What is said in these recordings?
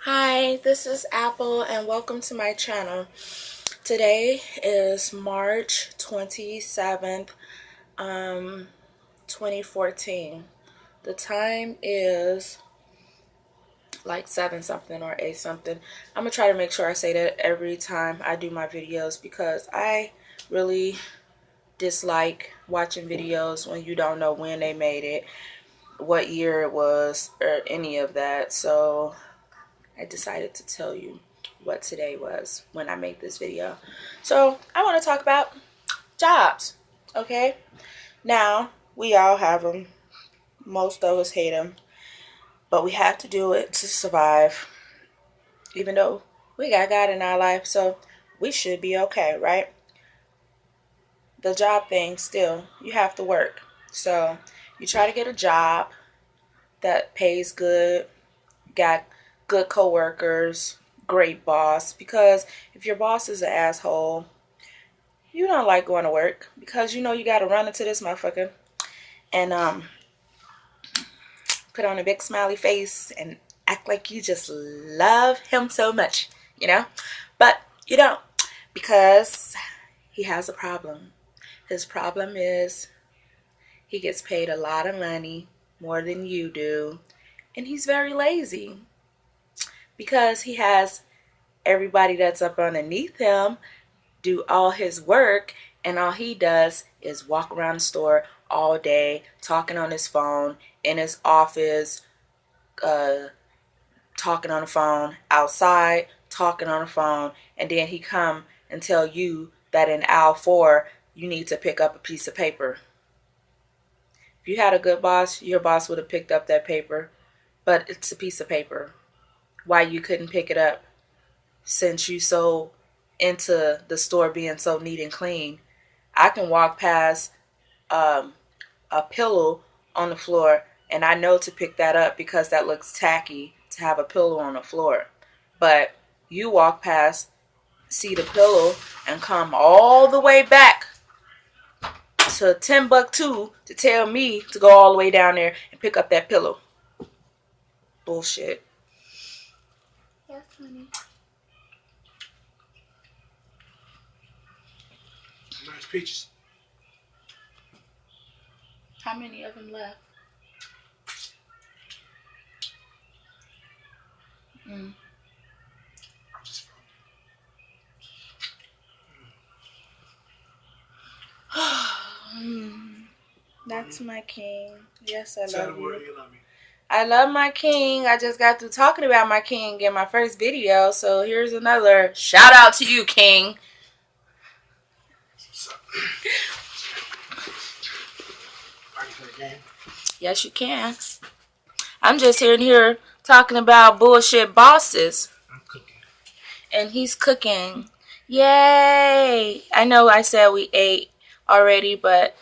Hi, this is Apple and welcome to my channel. Today is March 27th, 2014. The time is like 7 something or 8 something. I'm gonna try to make sure I say that every time I do my videos because I really dislike watching videos when you don't know when they made it, what year it was, or any of that. So I decided to tell you what today was when I made this video. So I want to talk about jobs, okay? Now, we all have them. Most of us hate them, but we have to do it to survive, even though we got God in our life, so we should be okay, right? The job thing, still, you have to work. So you try to get a job that pays good, got good coworkers, great boss, because if your boss is an asshole, you don't like going to work because you know you got to run into this motherfucker and put on a big smiley face and act like you just love him so much, you know? But you don't, because he has a problem. His problem is he gets paid a lot of money, more than you do, and he's very lazy because he has everybody that's up underneath him do all his work, and all he does is walk around the store all day talking on his phone, in his office, uh, talking on the phone, outside talking on the phone, and then he come and tell you that in aisle 4 you need to pick up a piece of paper. If you had a good boss, your boss would have picked up that paper, but it's a piece of paper. Why you couldn't pick it up? Since you so into the store being so neat and clean, I can walk past um, a pillow on the floor and I know to pick that up because that looks tacky to have a pillow on the floor. But you walk past, see the pillow, and come all the way back to Timbuktu to tell me to go all the way down there and pick up that pillow. Bullshit. Yes, honey. Nice peaches. How many of them left? Mm. That's my king. Yes, I Tell love the you. world you love me. I love my king. I just got through talking about my king in my first video, so here's another shout out to you, king. So, ready for the game? Yes, you can. I'm just in here talking about bullshit bosses, I'm cooking. and he's cooking. Yay! I know I said we ate already, but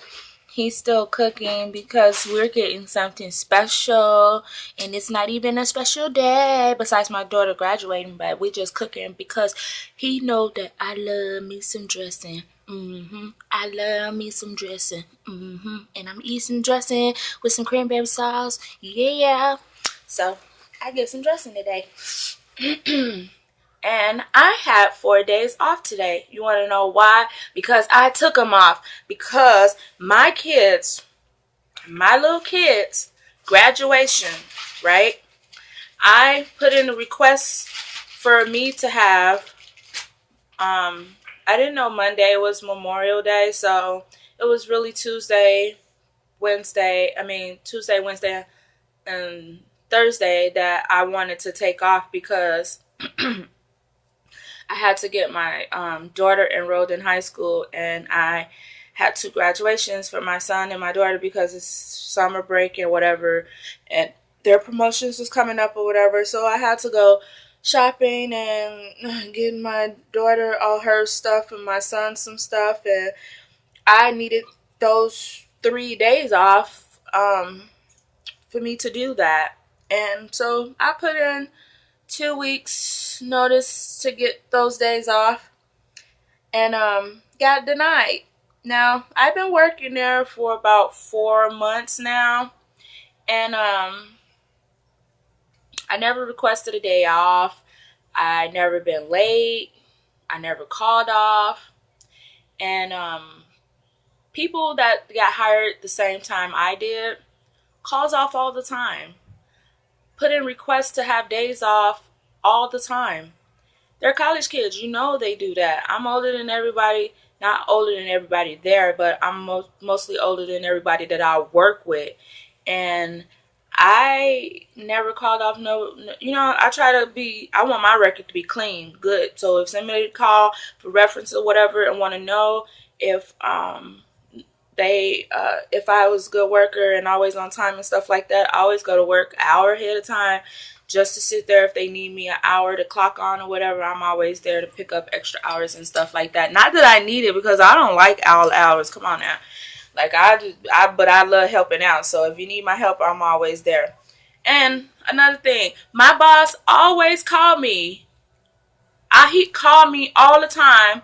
he's still cooking because we're getting something special, and it's not even a special day besides my daughter graduating, but we're just cooking because he know that I love me some dressing. I love me some dressing. And I'm eating some dressing with some cranberry sauce. Yeah. So I get some dressing today. And I had 4 days off today. You want to know why? Because I took them off. Because my little kids, graduation, right? I put in a request for me to have, I didn't know Monday was Memorial Day, so it was really Tuesday, Wednesday, and Thursday that I wanted to take off because I had to get my daughter enrolled in high school, and I had 2 graduations for my son and my daughter because it's summer break and whatever, and their promotions was coming up or whatever. So I had to go shopping and get my daughter all her stuff and my son some stuff, and I needed those 3 days off for me to do that. And so I put in 2 weeks notice to get those days off, and got denied. Now I've been working there for about 4 months now, and I I never requested a day off. I never been late. I never called off. And people that got hired the same time I did calls off all the time. Put in requests to have days off all the time. They're college kids. You know they do that. I'm older than everybody. Not older than everybody there, but I'm mostly older than everybody that I work with. And I never called off I try to be, I want my record to be clean, good. So if somebody call for reference or whatever and want to know if if I was a good worker and always on time and stuff like that, I always go to work an hour ahead of time just to sit there. If they need me an hour to clock on or whatever, I'm always there to pick up extra hours and stuff like that. Not that I need it, because I don't like all hours. Come on now. Like but I love helping out. So if you need my help, I'm always there. And another thing, my boss always called me. He called me all the time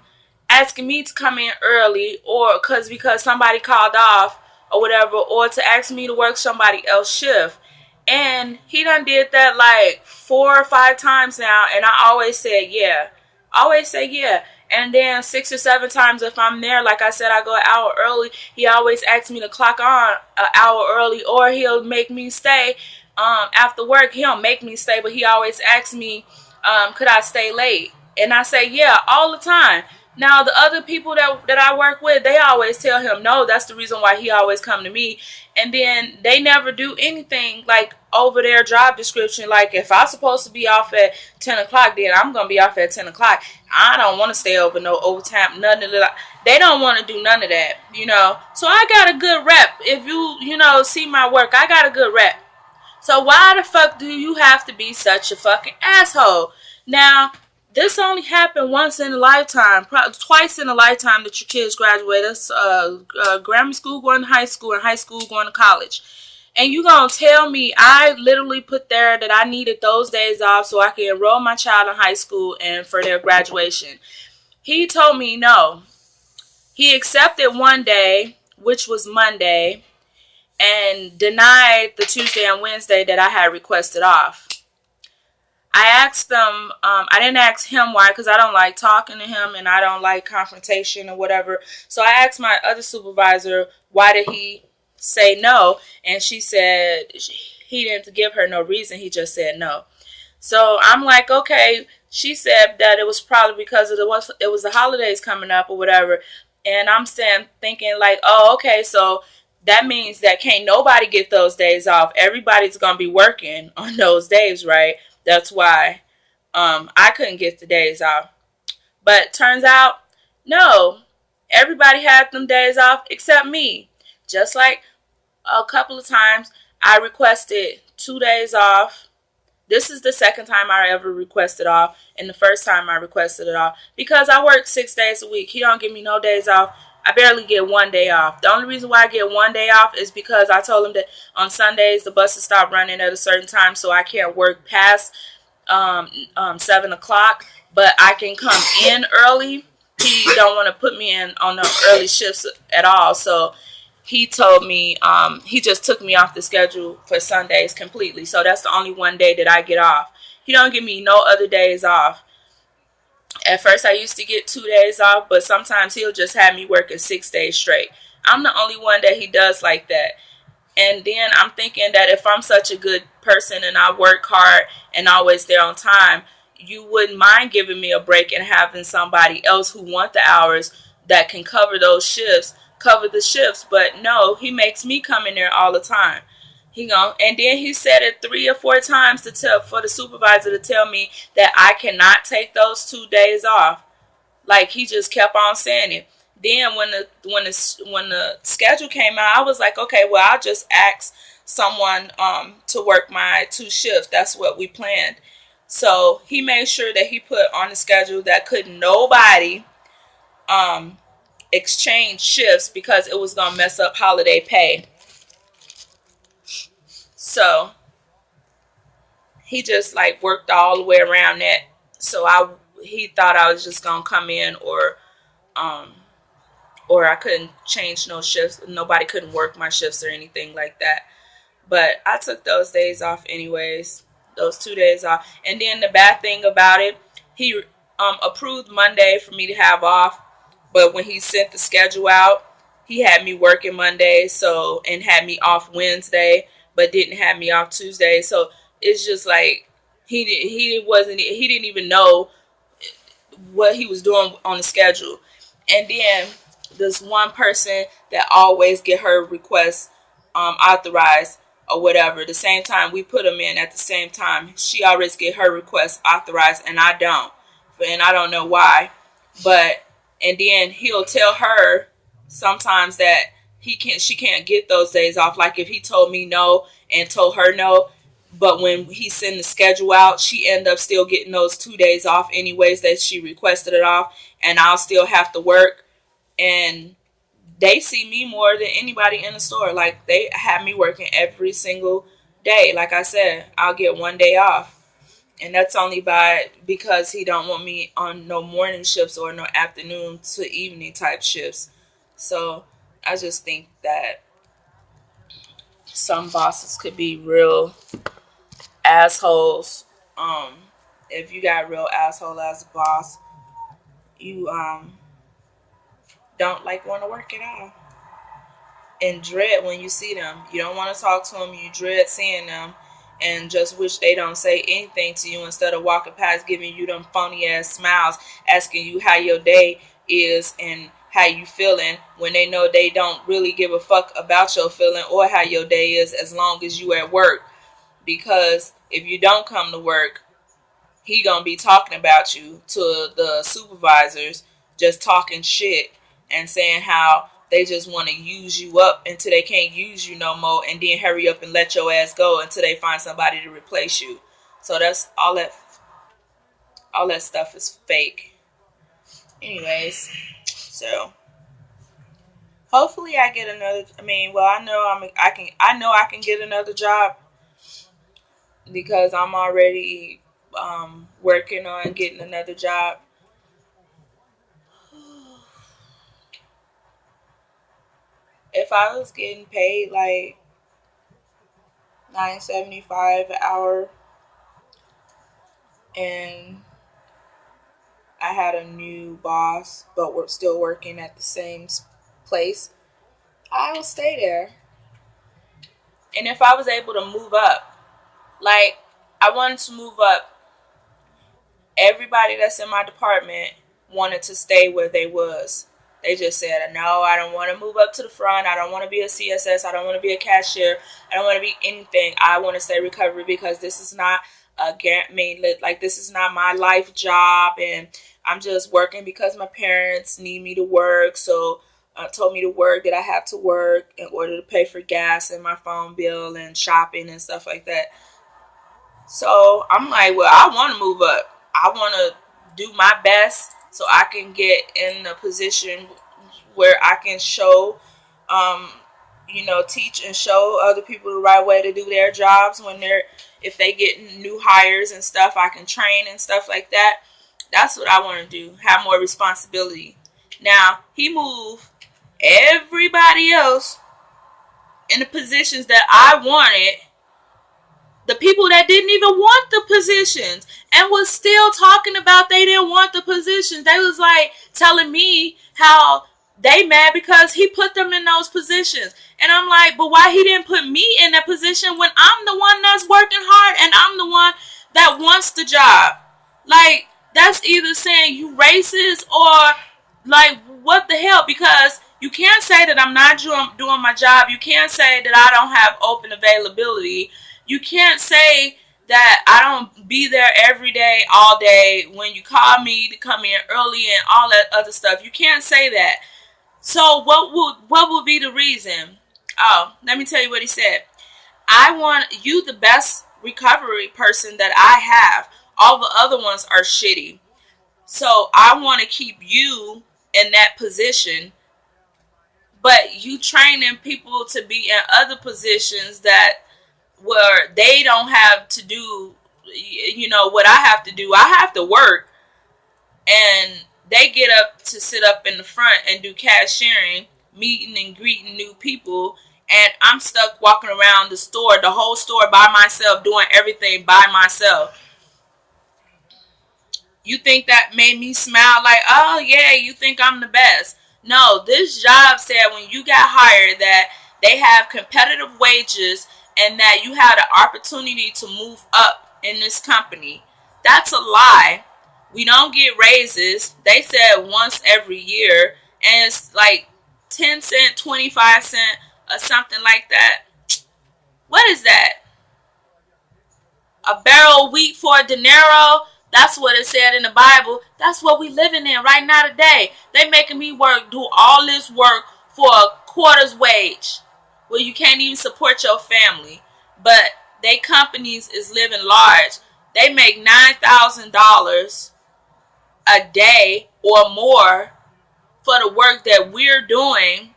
asking me to come in early, or because somebody called off or whatever, or to ask me to work somebody else's shift. And he done did that like 4 or 5 times now, and I always said yeah. Always say yeah. And then 6 or 7 times if I'm there, like I said, I go an hour early. He always asks me to clock on an hour early, or he'll make me stay after work. He don't make me stay, but he always asks me, could I stay late? And I say yeah all the time. Now, the other people that I work with, they always tell him no. That's the reason why he always come to me. And then they never do anything like over their job description. Like if I'm supposed to be off at 10 o'clock, then I'm going to be off at 10 o'clock. I don't want to stay over no overtime, none of that. They don't want to do none of that, So I got a good rep. If you see my work, I got a good rep. So why the fuck do you have to be such a fucking asshole? Now, this only happened once in a lifetime, twice in a lifetime that your kids graduate. That's grammar school going to high school and high school going to college. And you gonna tell me I literally put there that I needed those days off so I could enroll my child in high school and for their graduation. He told me no. He accepted one day, which was Monday, and denied the Tuesday and Wednesday that I had requested off. I asked them, I didn't ask him why, because I don't like talking to him and I don't like confrontation or whatever. So I asked my other supervisor, why did he say no? And she said he didn't give her no reason. He just said no. So I'm like, okay. She said that it was probably because it was the holidays coming up or whatever. And I'm thinking like, oh, okay, so that means that can't nobody get those days off. Everybody's going to be working on those days, right? That's why I couldn't get the days off. But turns out, no. Everybody had them days off except me. Just like a couple of times, I requested 2 days off. This is the second time I ever requested off, and the first time I requested it off. Because I work 6 days a week. He don't give me no days off. I barely get 1 day off. The only reason why I get 1 day off is because I told him that on Sundays the buses stop running at a certain time, so I can't work past 7 o'clock, but I can come in early. He don't want to put me in on the early shifts at all, so he told me he just took me off the schedule for Sundays completely. So that's the only 1 day that I get off. He don't give me no other days off. At first, I used to get 2 days off, but sometimes he'll just have me working 6 days straight. I'm the only one that he does like that. And then I'm thinking that if I'm such a good person and I work hard and always there on time, you wouldn't mind giving me a break and having somebody else who want the hours that can cover those shifts, cover the shifts. But no, he makes me come in there all the time. And then he said it 3 or 4 times for the supervisor to tell me that I cannot take those 2 days off. Like, he just kept on saying it. Then when the schedule came out, I was like, okay, well, I'll just ask someone to work my 2 shifts. That's what we planned. So he made sure that he put on the schedule that could nobody exchange shifts because it was gonna mess up holiday pay. So he just like worked all the way around that. So he thought I was just gonna come in, or I couldn't change no shifts. Nobody couldn't work my shifts or anything like that. But I took those days off anyways. those 2 days off. And then the bad thing about it, he approved Monday for me to have off, but when he sent the schedule out, he had me working Monday, so and had me off Wednesday, but didn't have me off Tuesday. So it's just like he didn't even know what he was doing on the schedule. And then this one person that always get her requests authorized or whatever, the same time we put them in at the same time, she always get her requests authorized and I don't. And I don't know why. But and then he'll tell her sometimes that she can't get those days off. Like if he told me no and told her no, but when he send the schedule out, she end up still getting those 2 days off anyways that she requested it off, and I'll still have to work. And they see me more than anybody in the store. Like they have me working every single day. Like I said, I'll get 1 day off. And that's only because he don't want me on no morning shifts or no afternoon to evening type shifts. So I just think that some bosses could be real assholes. If you got a real asshole as a boss, you don't like want to work it out and dread when you see them. You don't want to talk to them. You dread seeing them and just wish they don't say anything to you instead of walking past giving you them phony ass smiles, asking you how your day is and how you feeling when they know they don't really give a fuck about your feeling or how your day is as long as you at work. Because if you don't come to work, he gonna be talking about you to the supervisors, just talking shit and saying how they just want to use you up until they can't use you no more, and then hurry up and let your ass go until they find somebody to replace you. So that's all that. All that stuff is fake. Anyways, so hopefully I get another. I mean, well, I know I can. I know I can get another job because I'm already working on getting another job. If I was getting paid like $9.75 an hour, and I had a new boss, but we're still working at the same place, I will stay there. And if I was able to move up, like I wanted to move up, everybody that's in my department wanted to stay where they was. They just said, no, I don't want to move up to the front. I don't want to be a CSS. I don't want to be a cashier. I don't want to be anything. I want to stay recovery because this is not like this is not my life job, and I'm just working because my parents need me to work. So told me to work, that I have to work in order to pay for gas and my phone bill and shopping and stuff like that. So I'm like, well, I want to move up. I want to do my best so I can get in a position where I can show, um, teach and show other people the right way to do their jobs if they get new hires and stuff, I can train and stuff like that. That's what I want to do. Have more responsibility. Now, he moved everybody else in the positions that I wanted, the people that didn't even want the positions and was still talking about they didn't want the positions. They was like telling me how they mad because he put them in those positions. And I'm like, but why he didn't put me in that position when I'm the one that's working hard and I'm the one that wants the job? Like, that's either saying you racist or like, what the hell? Because you can't say that I'm not doing my job. You can't say that I don't have open availability. You can't say that I don't be there every day, all day, when you call me to come in early and all that other stuff. You can't say that. So what would be the reason? Oh, let me tell you what he said. I want you the best recovery person that I have. All the other ones are shitty. So I want to keep you in that position, but you training people to be in other positions that where they don't have to do, what I have to do. I have to work, and they get up to sit up in the front and do cashiering, meeting and greeting new people, and I'm stuck walking around the store, the whole store by myself, doing everything by myself. You think that made me smile like, oh yeah, you think I'm the best? No, this job said when you got hired that they have competitive wages and that you had an opportunity to move up in this company. That's a lie. We don't get raises. They said once every year, and it's like 10 cent, 25 cent, or something like that. What is that? A barrel of wheat for a denaro. That's what it said in the Bible. That's what we living in right now today. They making me do all this work for a quarter's wage. Well, you can't even support your family. But they companies is living large. They make $9,000 a day or more for the work that we're doing,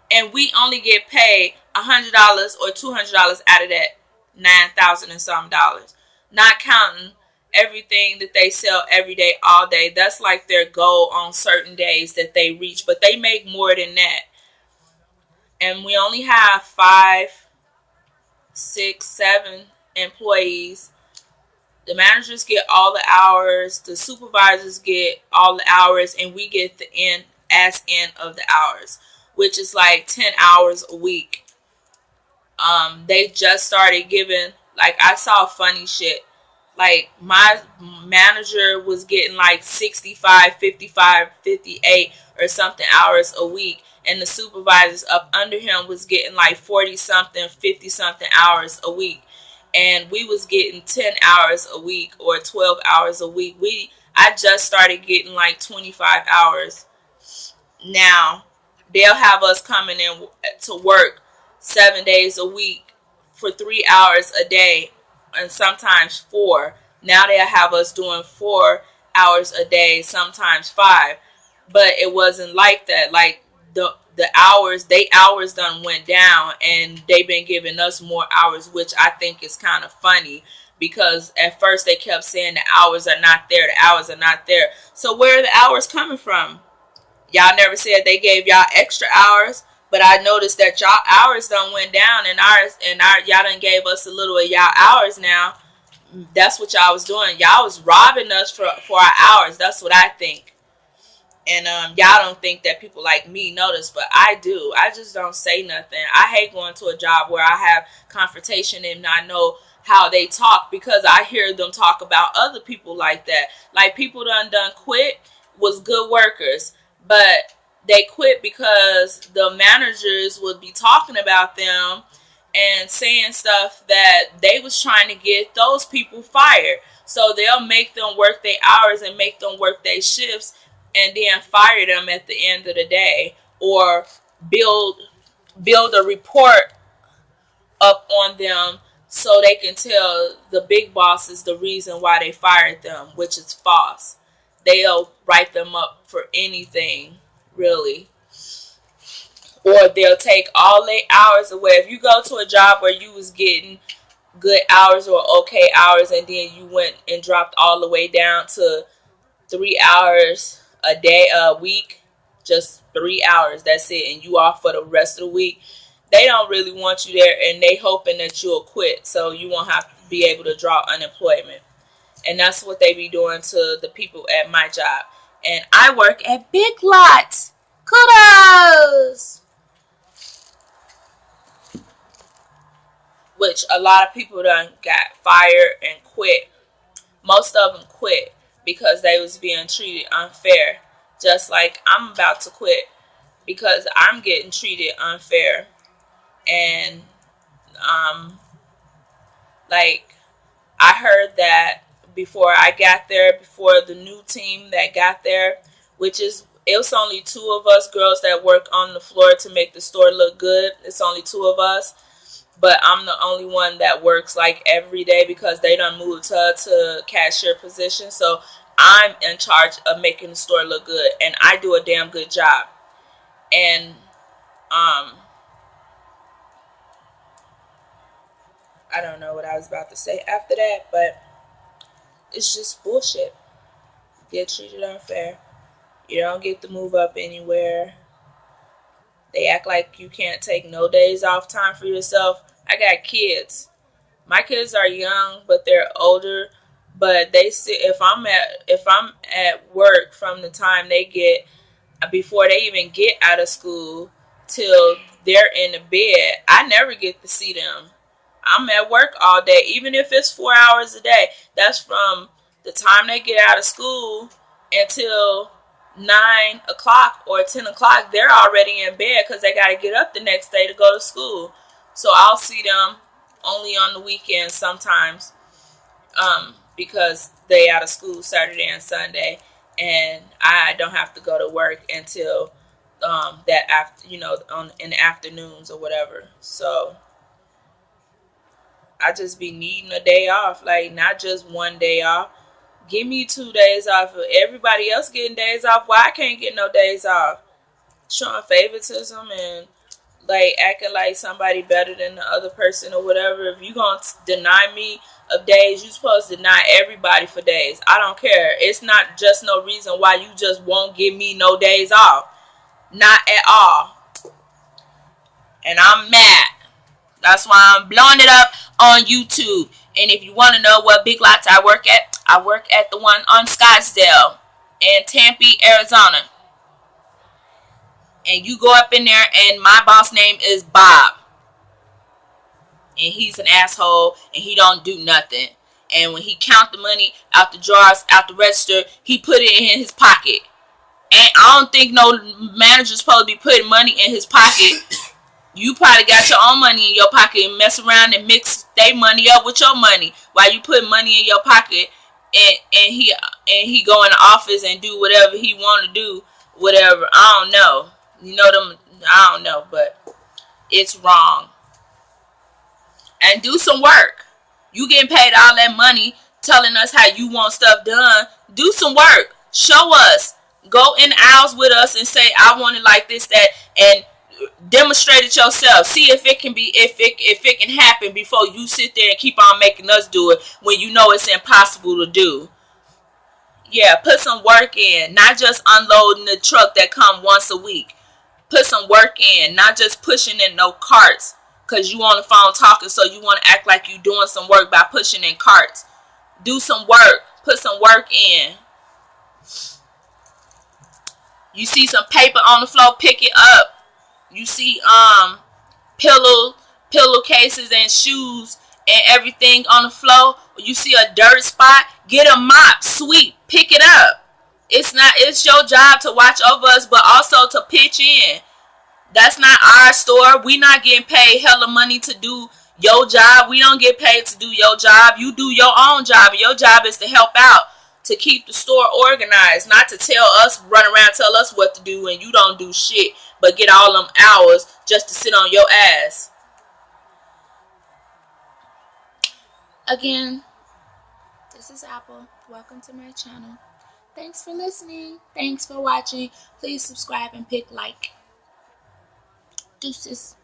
and we only get paid $100 or $200 out of that 9,000 and some dollars, not counting everything that they sell every day, all day. That's like their goal on certain days that they reach, but they make more than that. And we only have 5, 6, 7 employees. The managers get all the hours, the supervisors get all the hours, and we get the end of the hours, which is like 10 hours a week. They just started giving, like, I saw funny shit. Like, my manager was getting like 65, 55, 58 or something hours a week, and the supervisors up under him was getting like 40 something, 50 something hours a week, and we was getting 10 hours a week or 12 hours a week. I just started getting like 25 hours. Now they'll have us coming in to work 7 days a week for 3 hours a day, and sometimes 4. Now they'll have us doing 4 hours a day, sometimes 5. But it wasn't like that. Like, the hours done went down, and they've been giving us more hours, which I think is kind of funny, because at first they kept saying the hours are not there, the hours are not there. So where are the hours coming from? Y'all never said they gave y'all extra hours, but I noticed that y'all hours done went down, and y'all done gave us a little of y'all hours now. That's what y'all was doing. Y'all was robbing us for our hours. That's what I think. And y'all don't think that people like me notice, but I do. I just don't say nothing. I hate going to a job where I have confrontation and I know how they talk, because I hear them talk about other people like that. Like, people done quit, was good workers, but they quit because the managers would be talking about them and saying stuff that they was trying to get those people fired. So they'll make them work their hours and make them work their shifts, and then fire them at the end of the day, or build a report up on them so they can tell the big bosses the reason why they fired them, which is false. They'll write them up for anything, really. Or they'll take all their hours away. If you go to a job where you was getting good hours or okay hours, and then you went and dropped all the way down to 3 hours a day, a week, just 3 hours, that's it, and you off for the rest of the week, they don't really want you there, and they hoping that you'll quit so you won't have to be able to draw unemployment. And that's what they be doing to the people at my job. And I work at Big Lots. Kudos! Which a lot of people done got fired and quit. Most of them quit because they was being treated unfair. Just like I'm about to quit because I'm getting treated unfair. And like, I heard that before I got there, before the new team that got there, it was only 2 of us girls that work on the floor to make the store look good. It's only 2 of us. But I'm the only one that works like every day because they done moved her to cashier position. So I'm in charge of making the store look good, and I do a damn good job. And I don't know what I was about to say after that, but it's just bullshit. Get treated unfair. You don't get to move up anywhere. They act like you can't take no days off time for yourself. I got kids. My kids are young, but they're older. But they see if I'm at work from the time they get before they even get out of school till they're in the bed, I never get to see them. I'm at work all day, even if it's 4 hours a day. That's from the time they get out of school until 9 o'clock or 10 o'clock. They're already in bed because they got to get up the next day to go to school. So I'll see them only on the weekends sometimes, because they out of school Saturday and Sunday, and I don't have to go to work until that after in the afternoons or whatever. So I just be needing a day off, like not just one day off. Give me 2 days off. Everybody else getting days off. Why I can't get no days off? Showing favoritism and like acting like somebody better than the other person or whatever. If you gonna deny me of days, you supposed to deny everybody for days. I don't care. It's not just no reason why you just won't give me no days off. Not at all. And I'm mad. That's why I'm blowing it up on YouTube. And if you want to know what Big Lots I work at the one on Scottsdale in Tempe, Arizona. And you go up in there and my boss name is Bob. And he's an asshole and he don't do nothing. And when he count the money out the jars, out the register, he put it in his pocket. And I don't think no manager's supposed to be putting money in his pocket. You probably got your own money in your pocket and mess around and mix their money up with your money while you put money in your pocket, and he go in the office and do whatever he want to do, whatever. I don't know. You know them. I don't know, but it's wrong. And do some work. You getting paid all that money telling us how you want stuff done. Do some work. Show us. Go in the aisles with us and say, I want it like this, that, and demonstrate it yourself. See if it can be, if it can happen before you sit there and keep on making us do it when you know it's impossible to do. Yeah, put some work in. Not just unloading the truck that come once a week. Put some work in. Not just pushing in no carts because you on the phone talking, so you want to act like you doing some work by pushing in carts. Do some work. Put some work in. You see some paper on the floor, pick it up. You see pillowcases and shoes and everything on the floor. You see a dirt spot, get a mop, sweep, pick it up. It's your job to watch over us, but also to pitch in. That's not our store. We not getting paid hella money to do your job. We don't get paid to do your job. You do your own job. Your job is to help out, to keep the store organized, not to run around tell us what to do and you don't do shit but get all them hours just to sit on your ass. Again, this is Apple. Welcome to my channel. Thanks for listening. Thanks for watching. Please subscribe and pick like. Deuces.